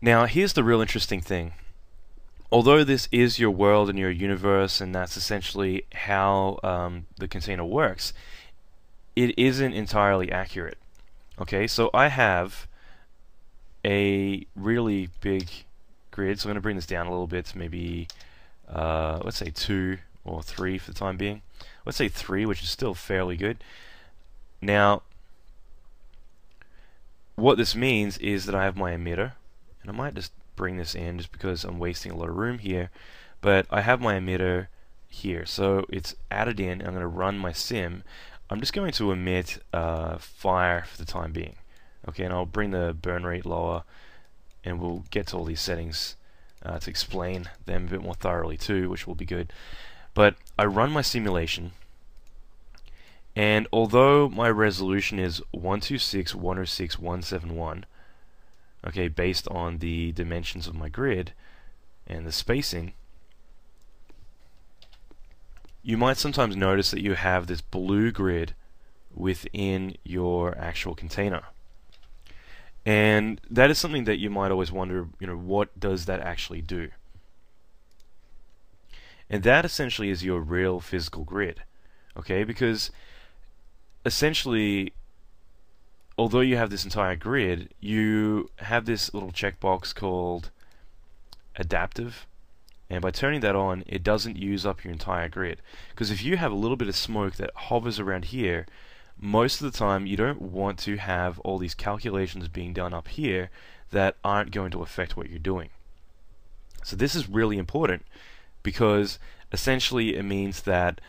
Now, here's the real interesting thing. Although this is your world and your universe, and that's essentially how the container works, it isn't entirely accurate. Okay, so I have a really big grid, so I'm going to bring this down a little bit to maybe, let's say 2 or 3 for the time being. Let's say 3, which is still fairly good. Now, what this means is that I have my emitter, and I might just bring this in just because I'm wasting a lot of room here, but I have my emitter here, so it's added in. I'm going to run my sim. I'm just going to emit fire for the time being. Okay, and I'll bring the burn rate lower, and we'll get to all these settings to explain them a bit more thoroughly too, which will be good. But I run my simulation, and although my resolution is 126.106.171, okay, based on the dimensions of my grid and the spacing, you might sometimes notice that you have this blue grid within your actual container. And that is something that you might always wonder, what does that actually do? And that essentially is your real physical grid, okay? Because essentially, although you have this entire grid, you have this little checkbox called adaptive, and by turning that on, it doesn't use up your entire grid. Because if you have a little bit of smoke that hovers around here, most of the time you don't want to have all these calculations being done up here that aren't going to affect what you're doing. So this is really important, because essentially it means that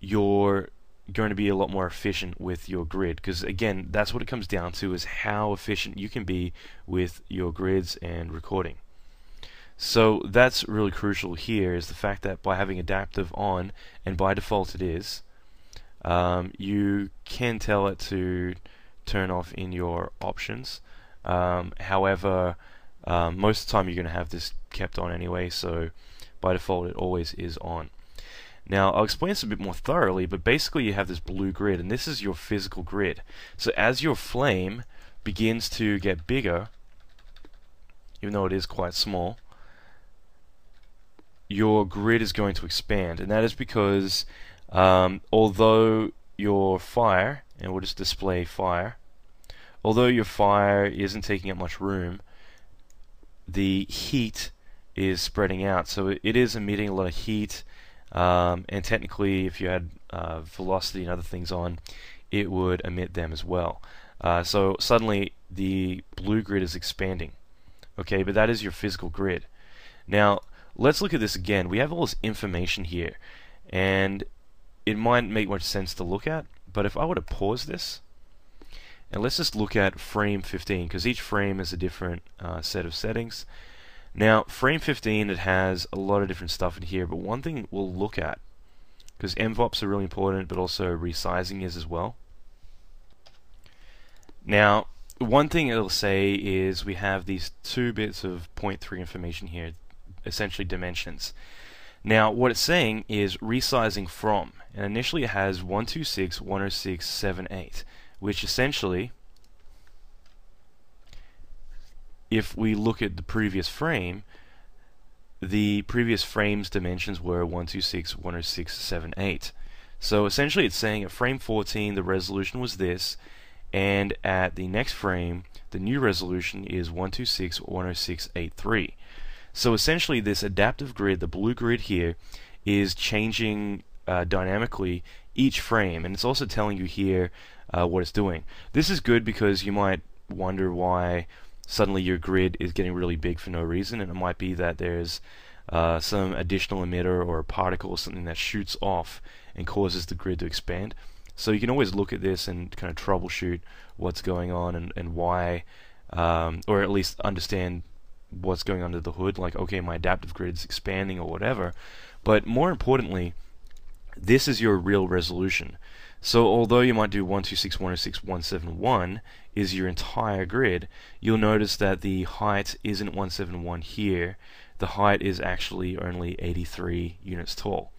you're going to be a lot more efficient with your grid, because again, that's what it comes down to, is how efficient you can be with your grids and recording. So that's really crucial here, is the fact that by having adaptive on, and by default it is, you can tell it to turn off in your options. However, most of the time you're going to have this kept on anyway, so by default it always is on. Now, I'll explain this a bit more thoroughly, but basically you have this blue grid, and this is your physical grid. So as your flame begins to get bigger, even though it is quite small, your grid is going to expand, and that is because although your fire, and we'll just display fire, although your fire isn't taking up much room, the heat is spreading out, so it is emitting a lot of heat, and technically if you had velocity and other things on, it would emit them as well. So suddenly the blue grid is expanding. Okay, but that is your physical grid. Now let's look at this again. We have all this information here, and it might make much sense to look at, but if I were to pause this, and let's just look at frame 15, because each frame is a different set of settings. Now, frame 15, it has a lot of different stuff in here, but one thing we'll look at, because MVOPs are really important, but also resizing is as well. Now, one thing it'll say is we have these 2 bits of 0.3 information here, essentially dimensions. Now, what it's saying is resizing from, and initially it has 126.106.78, which essentially, if we look at the previous frame, the previous frame's dimensions were 126.106.78. So essentially it's saying at frame 14 the resolution was this, and at the next frame the new resolution is 126.106.83. So essentially this adaptive grid, the blue grid here, is changing dynamically each frame, and it's also telling you here what it's doing. This is good because you might wonder why suddenly your grid is getting really big for no reason, and it might be that there's some additional emitter or a particle or something that shoots off and causes the grid to expand. So you can always look at this and kind of troubleshoot what's going on and why, or at least understand what's going under the hood, like, okay, my adaptive grid is expanding or whatever. But more importantly, this is your real resolution. So although you might do 126.106.171 is your entire grid, you'll notice that the height isn't 171 here. The height is actually only 83 units tall.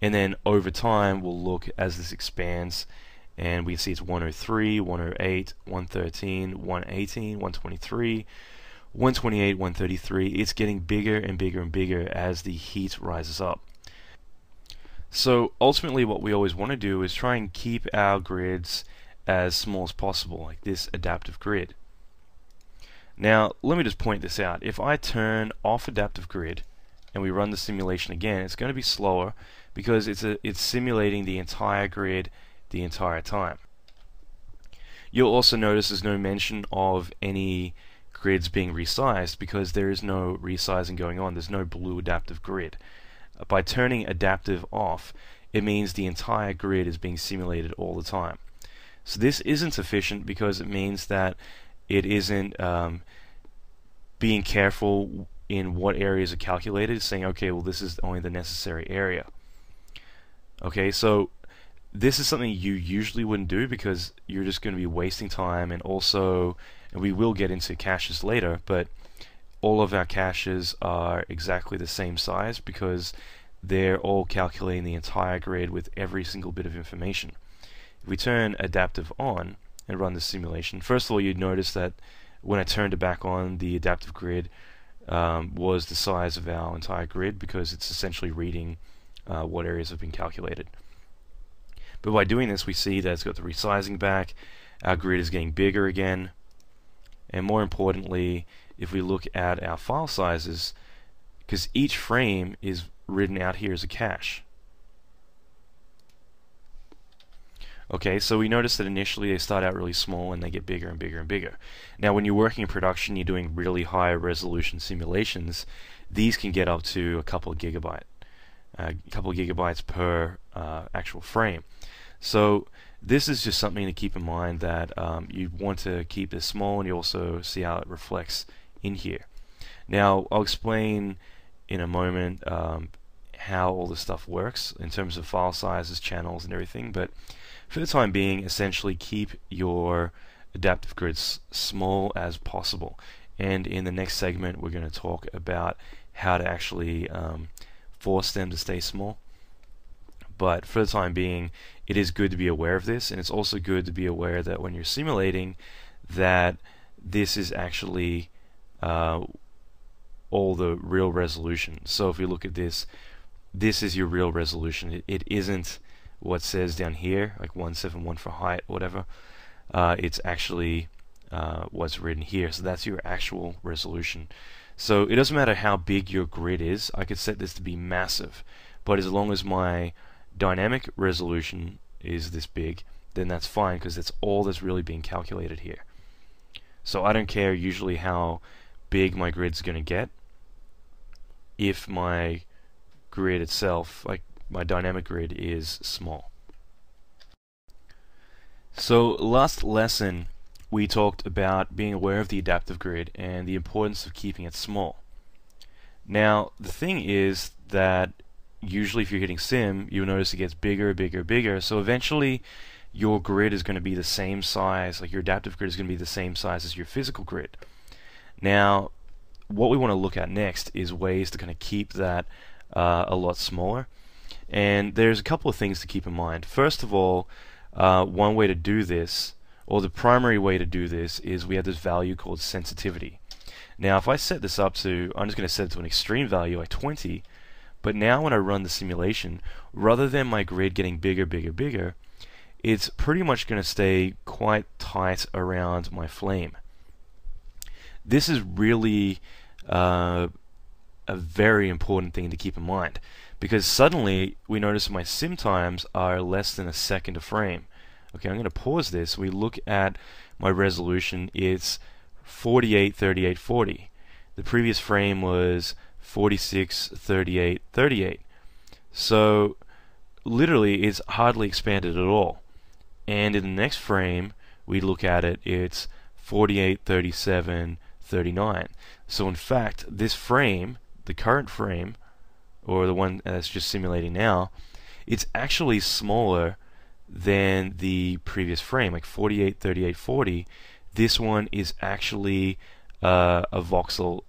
And then over time, we'll look as this expands, and we see it's 103, 108, 113, 118, 123, 128, 133, it's getting bigger and bigger and bigger as the heat rises up. So ultimately what we always want to do is try and keep our grids as small as possible, like this adaptive grid. Now let me just point this out. If I turn off adaptive grid and we run the simulation again, it's going to be slower because it's simulating the entire grid the entire time. You'll also notice there's no mention of any grids being resized because there is no resizing going on. There's no blue adaptive grid. By turning adaptive off, it means the entire grid is being simulated all the time. So this isn't efficient because it means that it isn't being careful in what areas are calculated, saying, okay, well, this is only the necessary area. Okay, so this is something you usually wouldn't do because you're just going to be wasting time, and also, and we will get into caches later, but all of our caches are exactly the same size because they're all calculating the entire grid with every single bit of information. If we turn adaptive on and run the simulation, first of all, you'd notice that when I turned it back on, the adaptive grid was the size of our entire grid because it's essentially reading what areas have been calculated. But by doing this, we see that it's got the resizing back, our grid is getting bigger again, and more importantly, if we look at our file sizes, because each frame is written out here as a cache. Okay, so we notice that initially they start out really small and they get bigger and bigger and bigger. Now when you're working in production, you're doing really high resolution simulations, these can get up to a couple of gigabytes per actual frame. So this is just something to keep in mind, that you want to keep this small, and you also see how it reflects in here. Now I'll explain in a moment how all this stuff works in terms of file sizes, channels, and everything, but for the time being, essentially keep your adaptive grids small as possible. And in the next segment, we're going to talk about how to actually force them to stay small. But for the time being, it is good to be aware of this, and it's also good to be aware that when you're simulating, that this is actually all the real resolution. So if we look at this, this is your real resolution. It isn't what says down here, like 171 for height, whatever. It's actually what's written here. So that's your actual resolution. So it doesn't matter how big your grid is. I could set this to be massive, but as long as my dynamic resolution is this big, then that's fine, because that's all that's really being calculated here. So I don't care usually how big my grid's going to get if my grid itself, like my dynamic grid, is small. So last lesson we talked about being aware of the adaptive grid and the importance of keeping it small. Now the thing is that usually if you're hitting sim, you'll notice it gets bigger, bigger, bigger, so eventually your grid is going to be the same size, like your adaptive grid is going to be the same size as your physical grid. Now what we want to look at next is ways to kind of keep that a lot smaller, and there's a couple of things to keep in mind. First of all, one way to do this, or the primary way to do this, is we have this value called sensitivity. Now if I set this up to, I'm just going to set it to an extreme value like 20, but now when I run the simulation, rather than my grid getting bigger, bigger, bigger, it's pretty much going to stay quite tight around my flame. This is really a very important thing to keep in mind, because suddenly we notice my sim times are less than a second a frame. Okay, I'm going to pause this. We look at my resolution. It's 48, 38, 40. The previous frame was 46, 38, 38. So literally it's hardly expanded at all. And in the next frame we look at it, it's 48, 37, 39. So in fact, this frame, the current frame, or the one that's just simulating now, it's actually smaller than the previous frame, like 48, 38, 40. This one is actually a voxel,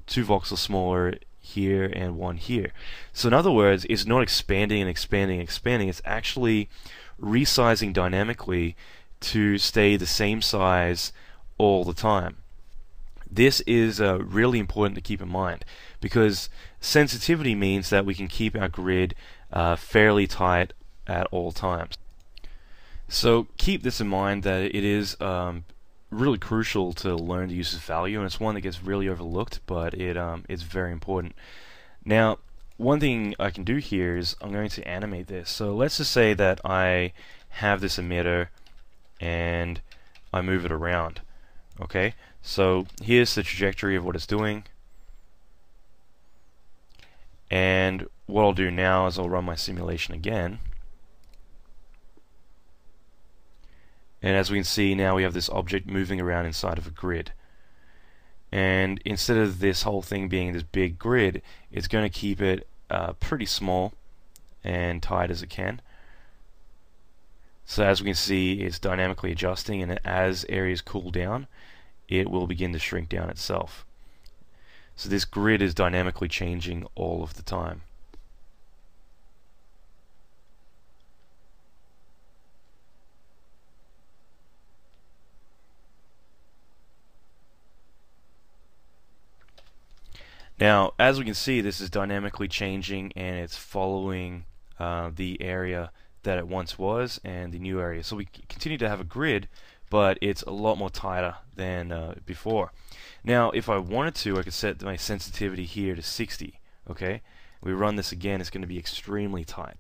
2 voxels smaller here and 1 here. So in other words, it's not expanding and expanding and expanding, it's actually resizing dynamically to stay the same size all the time. This is really important to keep in mind, because sensitivity means that we can keep our grid fairly tight at all times. So keep this in mind, that it is really crucial to learn the use of value, and it's one that gets really overlooked, but it's very important. Now, one thing I can do here is I'm going to animate this. So let's just say that I have this emitter and I move it around. Okay, so here's the trajectory of what it's doing, and what I'll do now is I'll run my simulation again, and as we can see now, we have this object moving around inside of a grid. And instead of this whole thing being this big grid, it's going to keep it pretty small and tight as it can. So as we can see, it's dynamically adjusting, and as areas cool down, it will begin to shrink down itself. So this grid is dynamically changing all of the time. Now, as we can see, this is dynamically changing, and it's following the area that it once was and the new area. So we continue to have a grid, but it's a lot more tighter than before. Now, if I wanted to, I could set my sensitivity here to 60. Okay, we run this again, it's going to be extremely tight.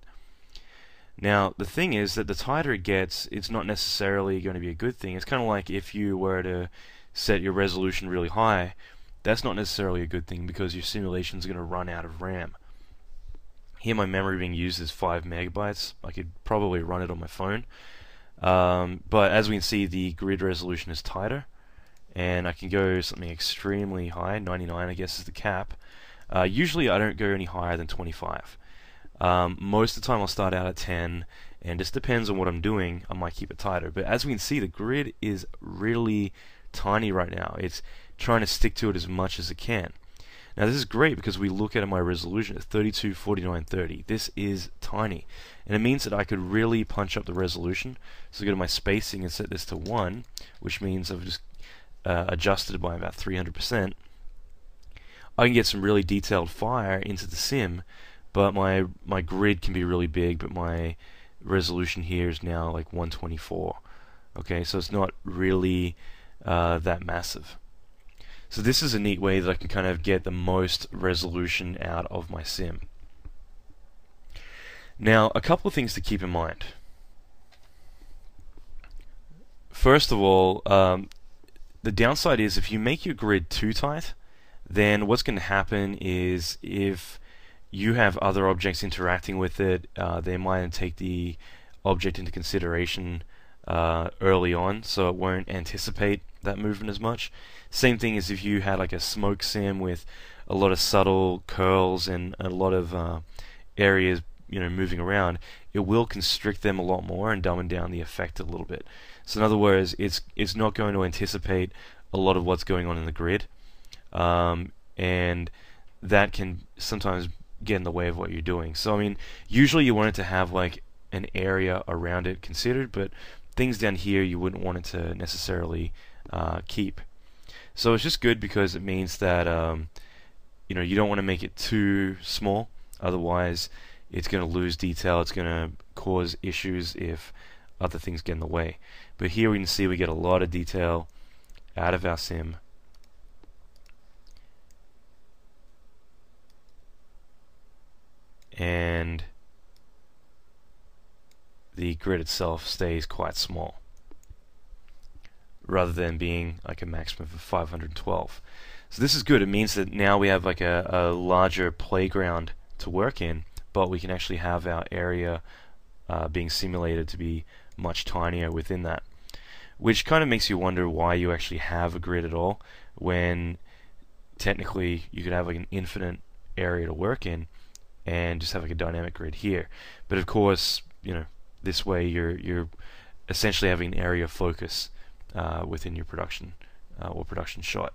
Now, the thing is that the tighter it gets, it's not necessarily going to be a good thing. It's kind of like if you were to set your resolution really high. That's not necessarily a good thing, because your simulation is going to run out of RAM. Here my memory being used is 5 megabytes. I could probably run it on my phone. But as we can see, the grid resolution is tighter, and I can go something extremely high, 99 I guess is the cap. Usually I don't go any higher than 25. Most of the time I'll start out at 10, and just depends on what I'm doing, I might keep it tighter. But as we can see, the grid is really tiny right now. It's trying to stick to it as much as it can. Now this is great, because we look at my resolution at 32, 49, 30. This is tiny, and it means that I could really punch up the resolution. So I go to my spacing and set this to 1, which means I've just adjusted by about 300%. I can get some really detailed fire into the sim, but my grid can be really big, but my resolution here is now like 124. Okay, so it's not really that massive. So this is a neat way that I can kind of get the most resolution out of my sim. Now, a couple of things to keep in mind. First of all, the downside is if you make your grid too tight, then what's going to happen is if you have other objects interacting with it, they might take the object into consideration early on, so it won't anticipate that movement as much. Same thing as if you had like a smoke sim with a lot of subtle curls and a lot of areas, moving around. It will constrict them a lot more and dumb down the effect a little bit. So in other words, it's not going to anticipate a lot of what's going on in the grid, and that can sometimes get in the way of what you're doing. So I mean, usually you want it to have like an area around it considered, but things down here you wouldn't want it to necessarily keep. So it's just good because it means that you don't want to make it too small, otherwise it's going to lose detail, it's going to cause issues if other things get in the way. But here we can see we get a lot of detail out of our sim. And the grid itself stays quite small, rather than being like a maximum of 512. So this is good. It means that now we have like a larger playground to work in, but we can actually have our area being simulated to be much tinier within that, which kind of makes you wonder why you actually have a grid at all, when technically you could have like an infinite area to work in and just have like a dynamic grid here. But of course, this way you're essentially having an area of focus within your production or production shot.